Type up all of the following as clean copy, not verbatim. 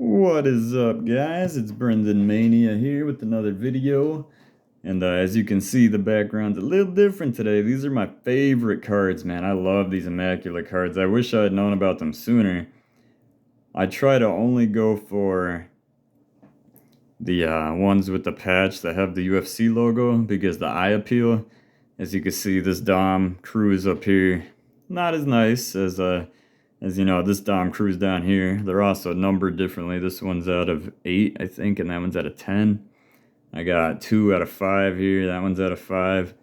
What is up, guys? It's Brendan Mania here with another video. And as you can see, the background's a little different today. These are my favorite cards, man. I love these immaculate cards. I wish I had known about them sooner. I try to only go for the ones with the patch that have the UFC logo because the eye appeal. As you can see, this Dom Cruz up here, not as nice as you know, this Dom Cruz down here. They're also numbered differently. This one's out of 8, I think, and that one's out of 10. I got 2 out of 5 here. That one's out of 5.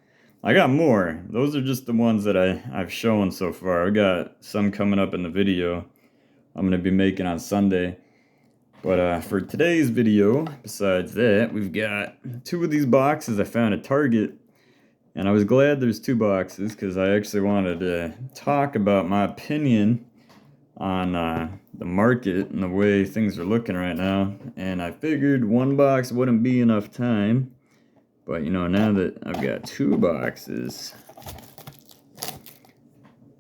I got more. Those are just the ones that I've shown so far. I got some coming up in the video I'm going to be making on Sunday. But for today's video, besides that, we've got 2 of these boxes I found at Target. And I was glad there's 2 boxes because I actually wanted to talk about my opinion on the market and the way things are looking right now. And I figured 1 box wouldn't be enough time. But, you know, now that I've got 2 boxes,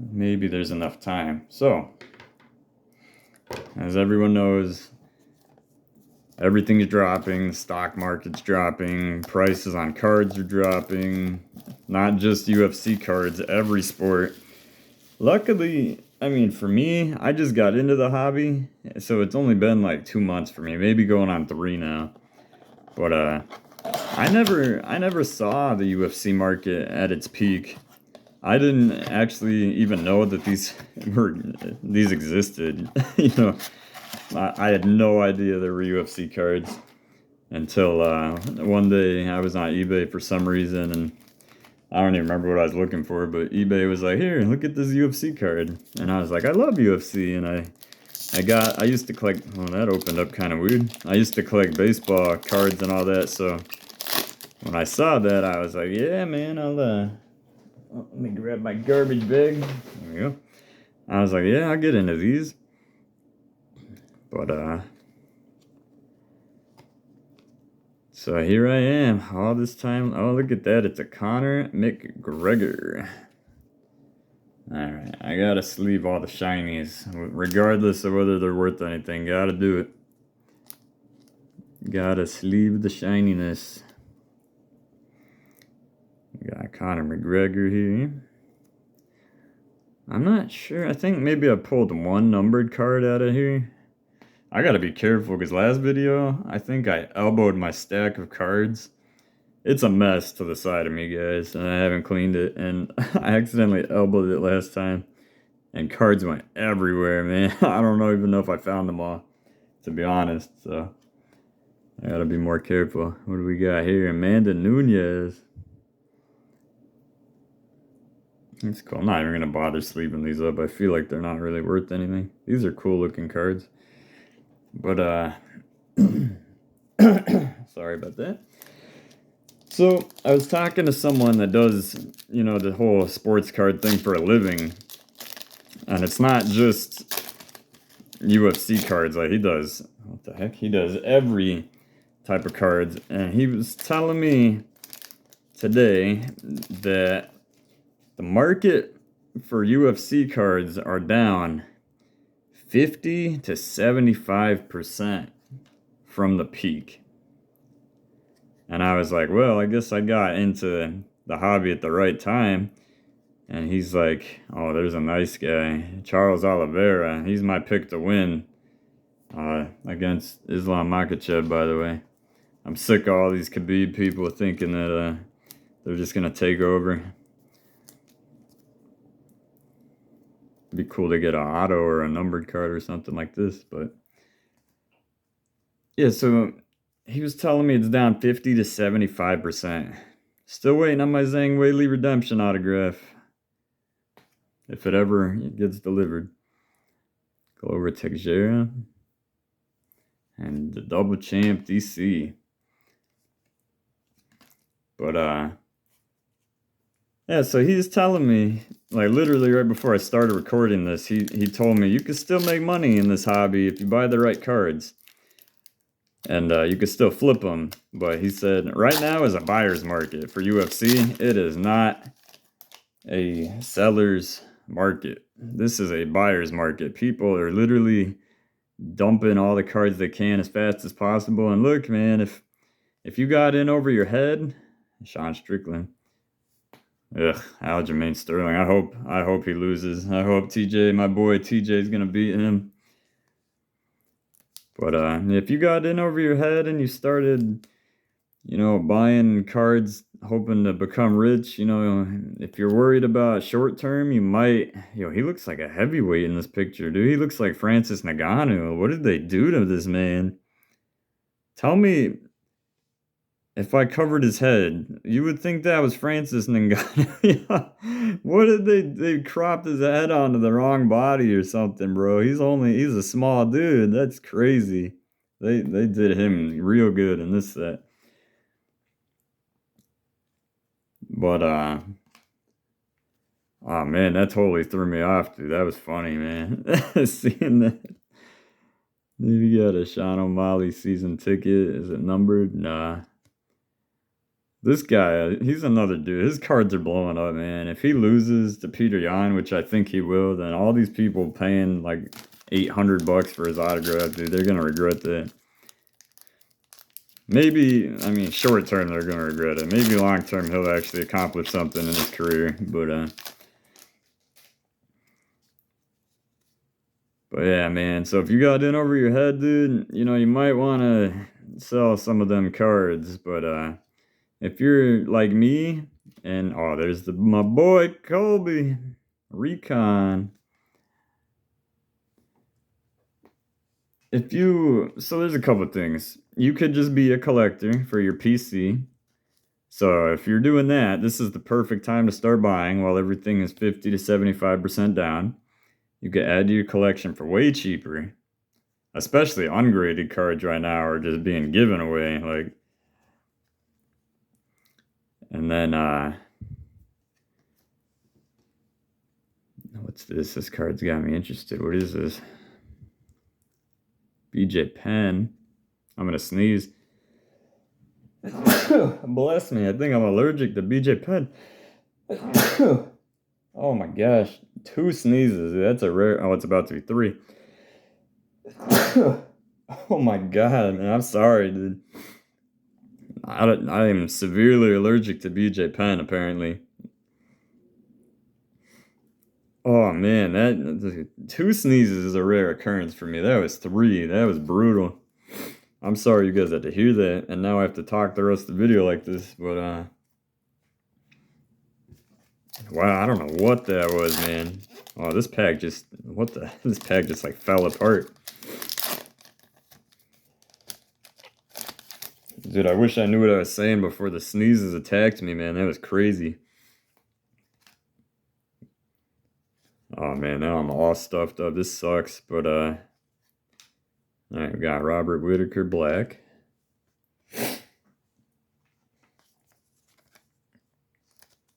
maybe there's enough time. So, as everyone knows, everything's dropping, stock market's dropping, prices on cards are dropping, not just UFC cards, every sport. Luckily, I mean, for me, I just got into the hobby, so it's only been like 2 months for me, maybe going on 3 now. But I never saw the UFC market at its peak. I didn't actually even know that these existed. You know, I had no idea there were UFC cards until one day I was on eBay for some reason, and I don't even remember what I was looking for, but eBay was like, here, look at this UFC card. And I was like, I love UFC. And I used to collect, well, that opened up kind of weird. I used to collect baseball cards and all that. So when I saw that, I was like, yeah, man, let me grab my garbage bag. There we go. I was like, yeah, I'll get into these. But, so here I am, all this time. Oh, look at that. It's a Conor McGregor. Alright, I gotta sleeve all the shinies, regardless of whether they're worth anything. Gotta do it. Gotta sleeve the shininess. We got Conor McGregor here. I'm not sure. I think maybe I pulled 1 numbered card out of here. I gotta be careful because last video, I think I elbowed my stack of cards. It's a mess to the side of me, guys, and I haven't cleaned it, and I accidentally elbowed it last time, and cards went everywhere, man. I don't even know if I found them all, to be honest, so I gotta be more careful. What do we got here? Amanda Nunes. That's cool. I'm not even gonna bother sleeving these up. I feel like they're not really worth anything. These are cool looking cards. But, sorry about that. So, I was talking to someone that does, you know, the whole sports card thing for a living. And it's not just UFC cards like he does. What the heck? He does every type of cards. And he was telling me today that the market for UFC cards are down 50 to 75% from the peak. And I was like, well, I guess I got into the hobby at the right time. And he's like, oh, there's a nice guy, Charles Oliveira. He's my pick to win against Islam Makhachev, by the way. I'm sick of all these Khabib people thinking that they're just going to take over. It'd be cool to get an auto or a numbered card or something like this, but yeah, so he was telling me it's down 50 to 75%. Still waiting on my Zhang Weili redemption autograph, if it ever gets delivered. Glover Teixeira and the double champ DC. But yeah, so he's telling me, like literally right before I started recording this, he told me you can still make money in this hobby if you buy the right cards. And you can still flip them. But he said right now is a buyer's market for UFC. It is not a seller's market. This is a buyer's market. People are literally dumping all the cards they can as fast as possible. And look, man, if you got in over your head, Sean Strickland. Ugh, Aljamain Sterling. I hope he loses. I hope TJ, my boy TJ, is gonna beat him. But if you got in over your head and you started, buying cards hoping to become rich, if you're worried about short term, you might, he looks like a heavyweight in this picture, dude. He looks like Francis Ngannou. What did they do to this man? Tell me, if I covered his head, you would think that was Francis Ngannou. What did they cropped his head onto the wrong body or something, bro? He's a small dude. That's crazy. They did him real good in this set. But oh man, that totally threw me off, dude. That was funny, man. Seeing that. Maybe you got a Sean O'Malley season ticket. Is it numbered? Nah. This guy, he's another dude. His cards are blowing up, man. If he loses to Peter Yan, which I think he will, then all these people paying like $800 for his autograph, dude, they're gonna regret that. Maybe, I mean, short term they're gonna regret it. Maybe long term he'll actually accomplish something in his career. But yeah, man. So if you got in over your head, dude, you might want to sell some of them cards. But if you're like me, and oh, there's my boy Colby Recon. So there's a couple of things. You could just be a collector for your PC. So if you're doing that, this is the perfect time to start buying while everything is 50 to 75% down. You could add to your collection for way cheaper. Especially ungraded cards right now are just being given away. Like, and then what's this? This card's got me interested. What is this? BJ Penn. I'm gonna sneeze. Bless me. I think I'm allergic to BJ Penn. Oh my gosh. 2 sneezes. That's a rare. Oh, it's about to be 3. Oh my god, man. I'm sorry, dude. I am severely allergic to BJ Penn, apparently. Oh man, that 2 sneezes is a rare occurrence for me. That was 3. That was brutal. I'm sorry you guys had to hear that, and now I have to talk the rest of the video like this, but wow, I don't know what that was, man. Oh, this pack just this pack just like fell apart. Dude, I wish I knew what I was saying before the sneezes attacked me, man. That was crazy. Oh man, now I'm all stuffed up. This sucks, but alright, we got Robert Whitaker Black.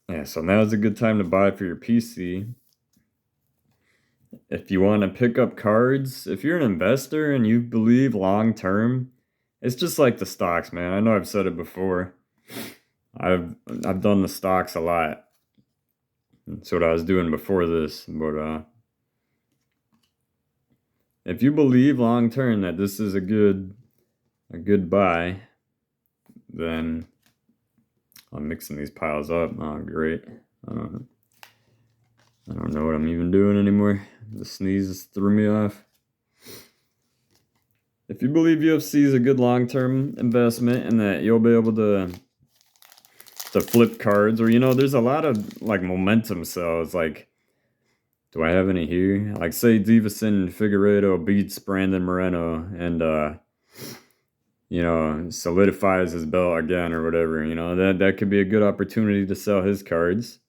Yeah, so now's a good time to buy for your PC. If you want to pick up cards, if you're an investor and you believe long term, it's just like the stocks, man. I know I've said it before. I've done the stocks a lot. That's what I was doing before this, but if you believe long term that this is a good buy, then I'm mixing these piles up. Oh, great. I don't know what I'm even doing anymore. The sneezes threw me off. If you believe UFC is a good long-term investment and that you'll be able to flip cards, or there's a lot of like momentum sells. Like, do I have any here? Like, say Davison Figueiredo beats Brandon Moreno and solidifies his belt again or whatever. That could be a good opportunity to sell his cards.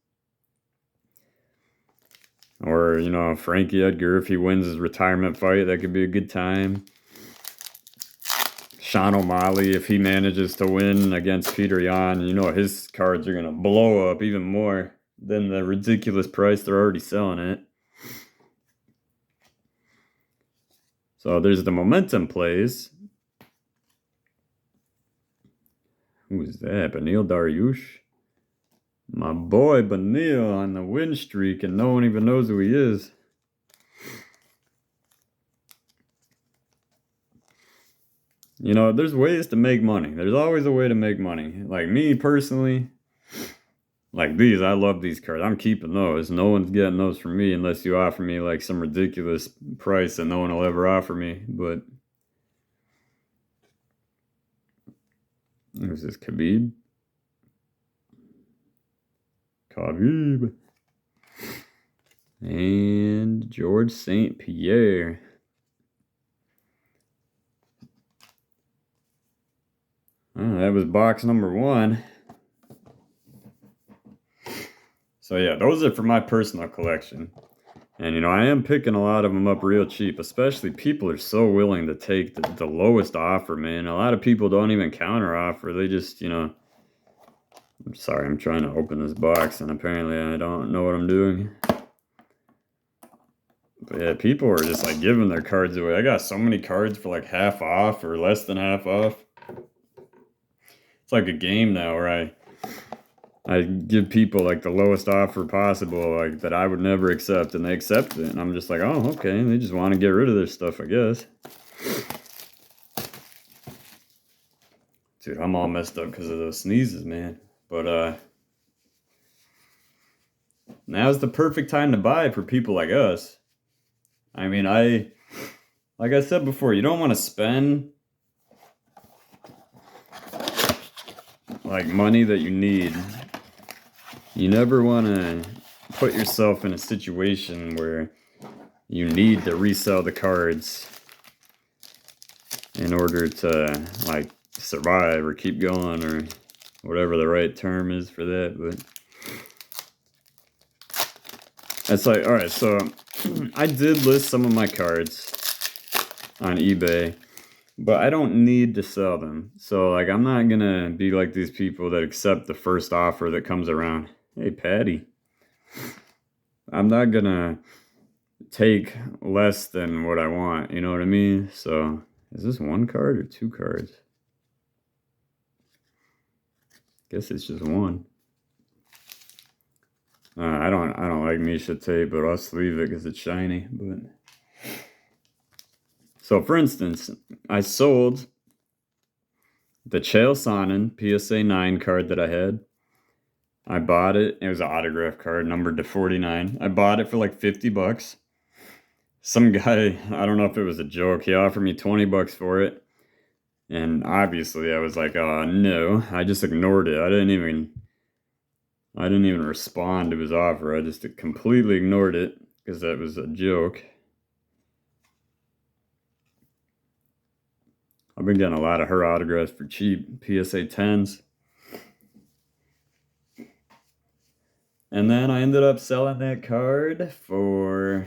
Or Frankie Edgar, if he wins his retirement fight, that could be a good time. Sean O'Malley, if he manages to win against Peter Yan, his cards are going to blow up even more than the ridiculous price they're already selling it. So there's the momentum plays. Who is that? Benil Dariush? My boy Benil on the win streak, and no one even knows who he is. You know, there's ways to make money. There's always a way to make money. Like me personally, like these, I love these cards. I'm keeping those. No one's getting those from me unless you offer me like some ridiculous price that no one will ever offer me. But who's this? Khabib? And George St. Pierre. Oh, that was box number 1. So yeah, those are for my personal collection. And, you know, I am picking a lot of them up real cheap, especially people are so willing to take the lowest offer, man. A lot of people don't even counter offer. They just, you know, I'm sorry, I'm trying to open this box and apparently I don't know what I'm doing. But yeah, people are just like giving their cards away. I got so many cards for like half off or less than half off. It's like a game now where I give people like the lowest offer possible, like that I would never accept, and they accept it. And I'm just like, oh, okay. They just want to get rid of their stuff, I guess. Dude, I'm all messed up because of those sneezes, man. But now's the perfect time to buy for people like us. I mean, like I said before, you don't want to spend like money that you need. You never want to put yourself in a situation where you need to resell the cards in order to like survive or keep going or whatever the right term is for that. But it's like, all right, so I did list some of my cards on eBay, but I don't need to sell them. So like, I'm not gonna be like these people that accept the first offer that comes around. Hey, Patty. I'm not gonna take less than what I want, you know what I mean? So is this 1 card or 2 cards? Guess it's just 1. I don't like Misha tape, but I'll sleeve it because it's shiny. But so, for instance, I sold the Chael Sonnen PSA 9 card that I had. I bought it. It was an autograph card, numbered to 49. I bought it for like $50. Some guy, I don't know if it was a joke, he offered me $20 for it. And obviously I was like, oh no. I just ignored it. I didn't even respond to his offer. I just completely ignored it because that was a joke. I've been getting a lot of her autographs for cheap, PSA 10s. And then I ended up selling that card for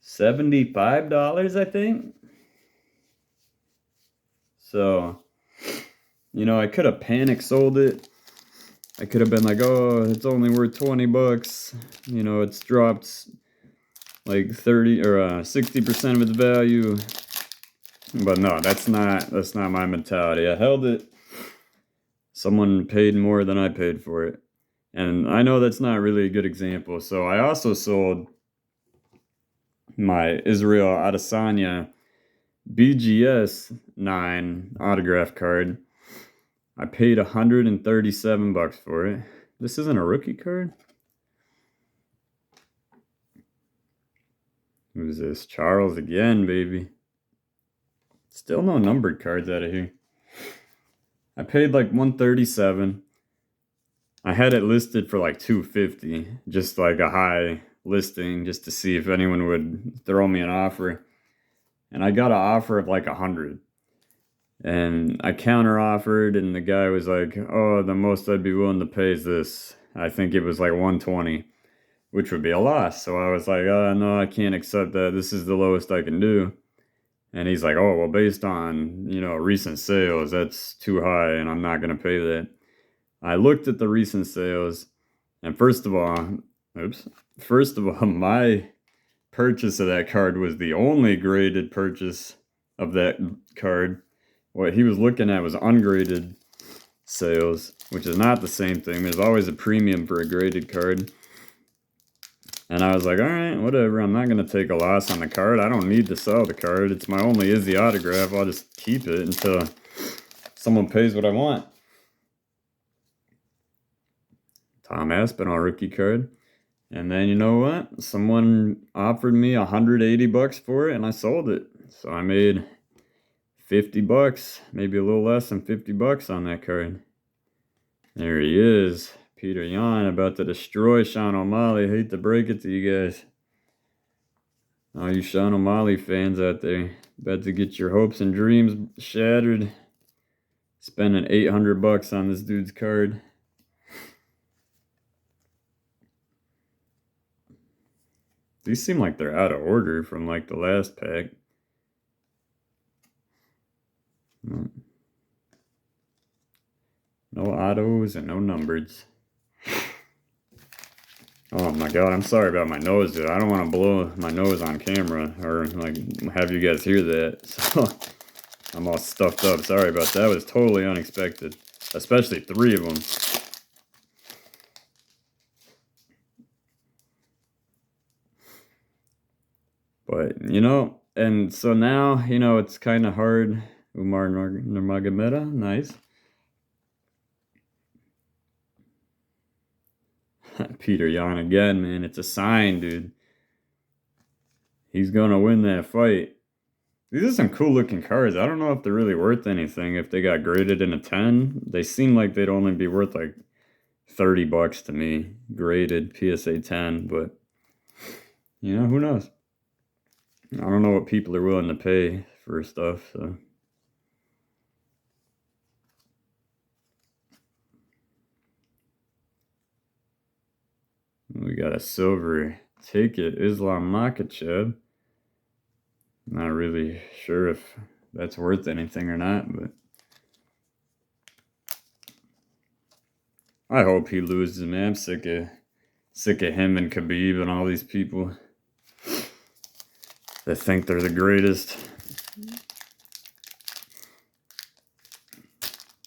$75, I think. So, you know, I could have panic sold it. I could have been like, oh, it's only worth $20. You know, it's dropped like 30 or 60% of its value. But no, that's not my mentality. I held it. Someone paid more than I paid for it. And I know that's not really a good example. So I also sold my Israel Adesanya BGS 9 autograph card. I paid $137 for it. This isn't a rookie card? Who's this? Charles again, baby. Still no numbered cards out of here. I paid like $137. I had it listed for like $250, just like a high listing, just to see if anyone would throw me an offer. And I got an offer of like $100. And I counter offered, and the guy was like, oh, the most I'd be willing to pay is this. I think it was like $120, which would be a loss. So I was like, no, I can't accept that. This is the lowest I can do. And he's like, oh, well, based on, you know, recent sales, that's too high, and I'm not going to pay that. I looked at the recent sales, and first of all, my purchase of that card was the only graded purchase of that card. What he was looking at was ungraded sales, which is not the same thing. There's always a premium for a graded card. And I was like, all right, whatever. I'm not going to take a loss on the card. I don't need to sell the card. It's my only Izzy autograph. I'll just keep it until someone pays what I want. Tom Aspinall rookie card. And then you know what? Someone offered me $180 for it, and I sold it. So I made $50, maybe a little less than $50 on that card. There he is, Peter Yan, about to destroy Sean O'Malley. Hate to break it to you guys. All you Sean O'Malley fans out there, about to get your hopes and dreams shattered. Spending $800 on this dude's card. These seem like they're out of order from like the last pack. No autos and no numbereds. Oh my god, I'm sorry about my nose, dude. I don't want to blow my nose on camera or like have you guys hear that. So I'm all stuffed up. Sorry about that. It was totally unexpected. Especially 3 of them. But, you know, and so now, you know, it's kind of hard. Umar Nurmagomedov, nice. Peter Yan again, man. It's a sign, dude. He's going to win that fight. These are some cool looking cards. I don't know if they're really worth anything. If they got graded in a 10, they seem like they'd only be worth like $30 to me. Graded PSA 10, but you know, who knows? I don't know what people are willing to pay for stuff, so. We got a silver ticket, Islam Makhachev. Not really sure if that's worth anything or not, but I hope he loses, man. I'm sick of him and Khabib and all these people that think they're the greatest.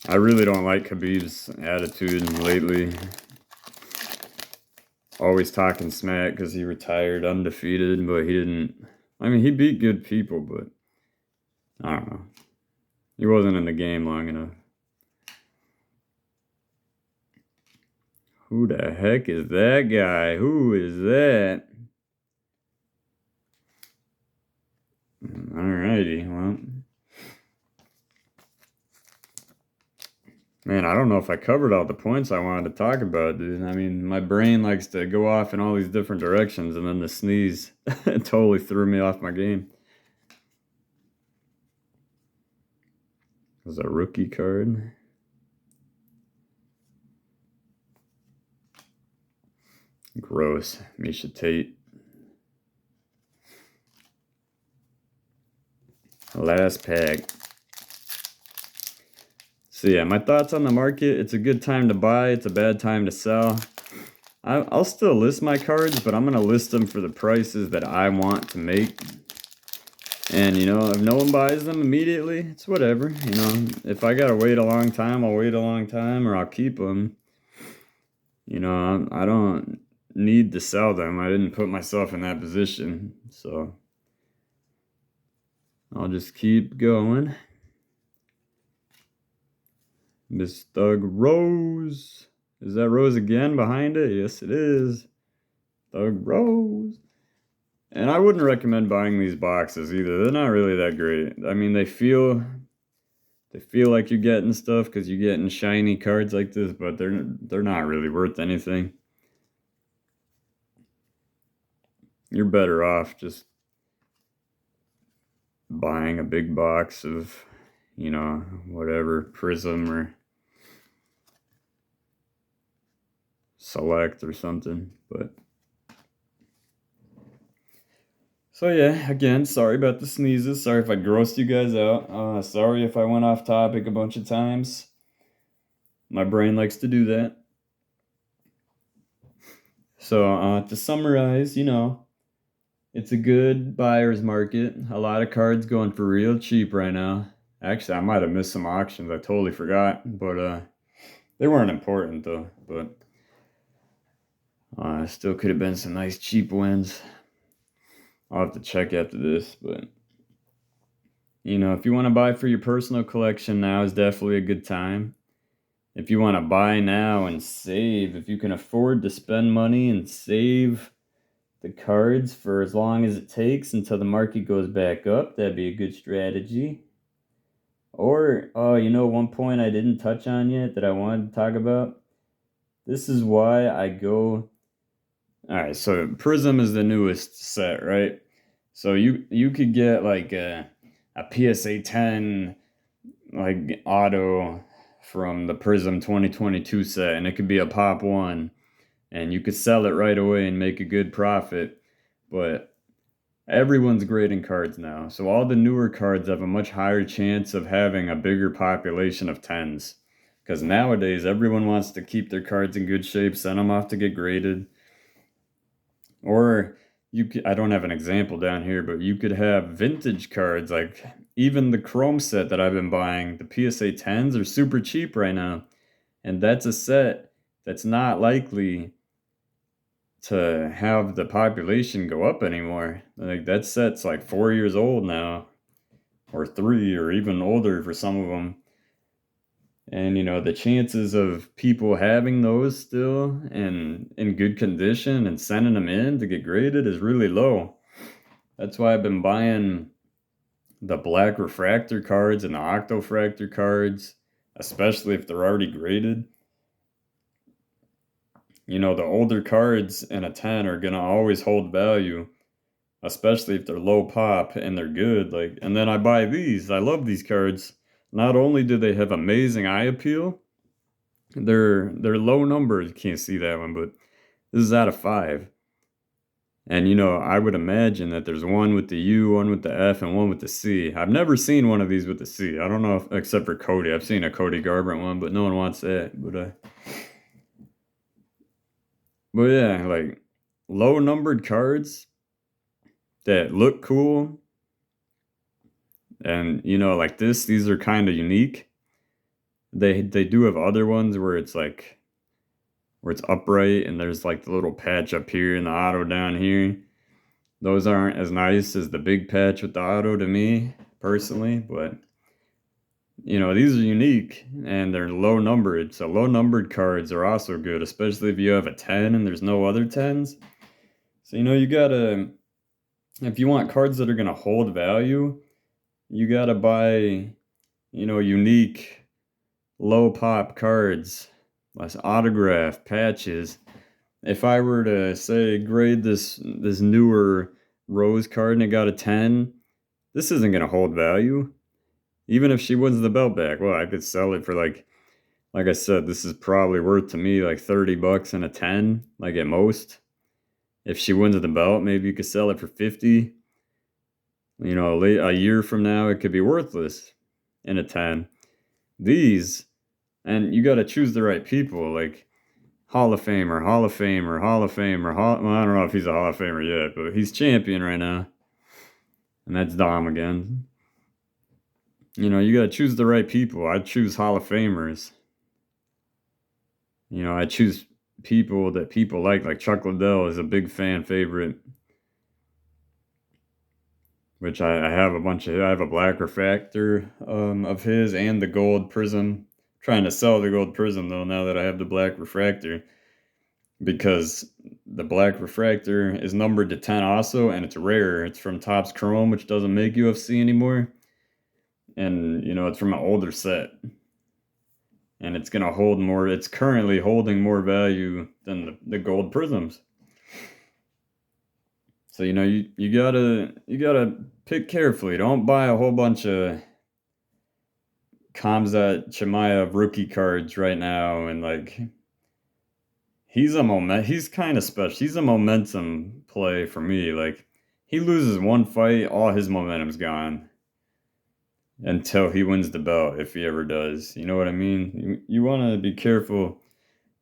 I really don't like Khabib's attitude lately. Always talking smack because he retired undefeated, but he didn't. I mean, he beat good people, but I don't know. He wasn't in the game long enough. Who the heck is that guy? Who is that? Alrighty, well. Man, I don't know if I covered all the points I wanted to talk about, dude. I mean, my brain likes to go off in all these different directions, and then the sneeze totally threw me off my game. It was a rookie card. Gross. Misha Tate. Last pack. So yeah, my thoughts on the market. It's a good time to buy. It's a bad time to sell. I'll still list my cards, but I'm going to list them for the prices that I want to make. And, you know, if no one buys them immediately, it's whatever. You know, if I got to wait a long time, I'll wait a long time, or I'll keep them. You know, I don't need to sell them. I didn't put myself in that position. So I'll just keep going. Miss Doug Rose. Is that Rose again behind it? Yes, it is. Doug Rose. And I wouldn't recommend buying these boxes either. They're not really that great. I mean, they feel like you're getting stuff because you're getting shiny cards like this, but they're not really worth anything. You're better off just buying a big box of, you know, whatever, Prism or Select or something. But so yeah, again, sorry about the sneezes. Sorry if I grossed you guys out. Sorry if I went off topic a bunch of times. My brain likes to do that. So to summarize, you know, it's a good buyer's market. A lot of cards going for real cheap right now. Actually, I might have missed some auctions. I totally forgot, but they weren't important though. But Still could have been some nice cheap wins. I'll have to check after this, but if you want to buy for your personal collection, now is definitely a good time. If you want to buy now and save, if you can afford to spend money and save the cards for as long as it takes until the market goes back up, that'd be a good strategy. Or, one point I didn't touch on yet that I wanted to talk about. This is why I go. All right, so Prism is the newest set, right? So you could get like a PSA 10 like auto from the Prism 2022 set, and it could be a pop one, and you could sell it right away and make a good profit. But everyone's grading cards now, so all the newer cards have a much higher chance of having a bigger population of 10s. Because nowadays, everyone wants to keep their cards in good shape, send them off to get graded. Or I don't have an example down here, but you could have vintage cards, like even the Chrome set that I've been buying, the PSA 10s are super cheap right now. And that's a set that's not likely to have the population go up anymore. Like that set's like 4 years old now, or 3, or even older for some of them. And the chances of people having those still and in good condition and sending them in to get graded is really low. That's why I've been buying the black refractor cards and the octofractor cards, especially if they're already graded. The older cards in a 10 are gonna always hold value, especially if they're low pop and they're good. And then I buy these. I love these cards. Not only do they have amazing eye appeal, they're low numbers. You can't see that one, but this is out of 5. And I would imagine that there's one with the U, one with the F, and one with the C. I've never seen one of these with the C. I don't know if, except for Cody. I've seen a Cody Garbrandt one, but no one wants that. But yeah, like low numbered cards that look cool. And like these are kind of unique. They do have other ones where it's upright and there's like the little patch up here and the auto down here. Those aren't as nice as the big patch with the auto to me personally, but these are unique and they're low numbered. So low numbered cards are also good, especially if you have a 10 and there's no other 10s. So you gotta, if you want cards that are gonna hold value, you gotta buy unique low pop cards, less autograph patches. If I were to say grade this newer Rose card and it got a 10, this isn't gonna hold value. Even if she wins the belt back, well, I could sell it for like I said, this is probably worth to me like $30 and a 10, like at most. If she wins the belt, maybe you could sell it for 50. A year from now, it could be worthless in a 10. These, and you got to choose the right people, like Hall of Famer, Hall of Famer, Hall of Famer. Well, I don't know if he's a Hall of Famer yet, but he's champion right now. And that's Dom again. You got to choose the right people. I choose Hall of Famers. I choose people that people like Chuck Liddell is a big fan favorite. Which I have a bunch of. I have a black refractor of his and the gold prism. Trying to sell the gold prism though now that I have the black refractor, because the black refractor is numbered to 10 also, and it's rare. It's from Topps Chrome, which doesn't make UFC anymore, and it's from an older set, and it's gonna hold more. It's currently holding more value than the gold prisms. So you gotta pick carefully. Don't buy a whole bunch of Kamzat Chimaev rookie cards right now, and he's kind of special. He's a momentum play for me. Like he loses one fight, all his momentum's gone until he wins the belt, if he ever does. You know what I mean? You want to be careful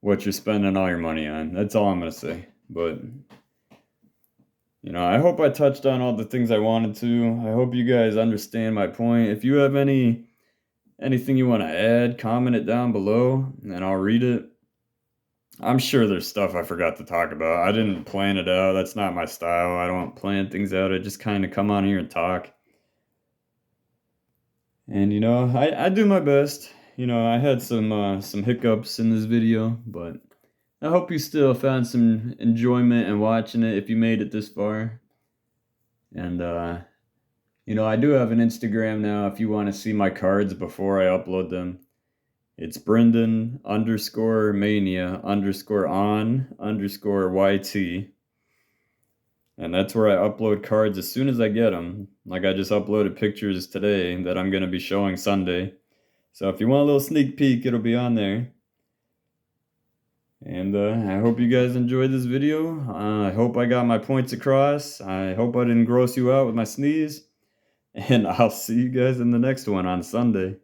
what you're spending all your money on. That's all I'm gonna say. But I hope I touched on all the things I wanted to. I hope you guys understand my point. If you have anything you want to add, comment it down below and I'll read it. I'm sure there's stuff I forgot to talk about. I didn't plan it out. That's not my style. I don't plan things out. I just kind of come on here and talk. And I do my best. I had some hiccups in this video, but I hope you still found some enjoyment in watching it if you made it this far. And I do have an Instagram now if you want to see my cards before I upload them. It's Brendan underscore mania underscore on underscore YT. And that's where I upload cards as soon as I get them. Like I just uploaded pictures today that I'm going to be showing Sunday. So if you want a little sneak peek, it'll be on there. And I hope you guys enjoyed this video. I hope I got my points across. I hope I didn't gross you out with my sneeze. And I'll see you guys in the next one on Sunday.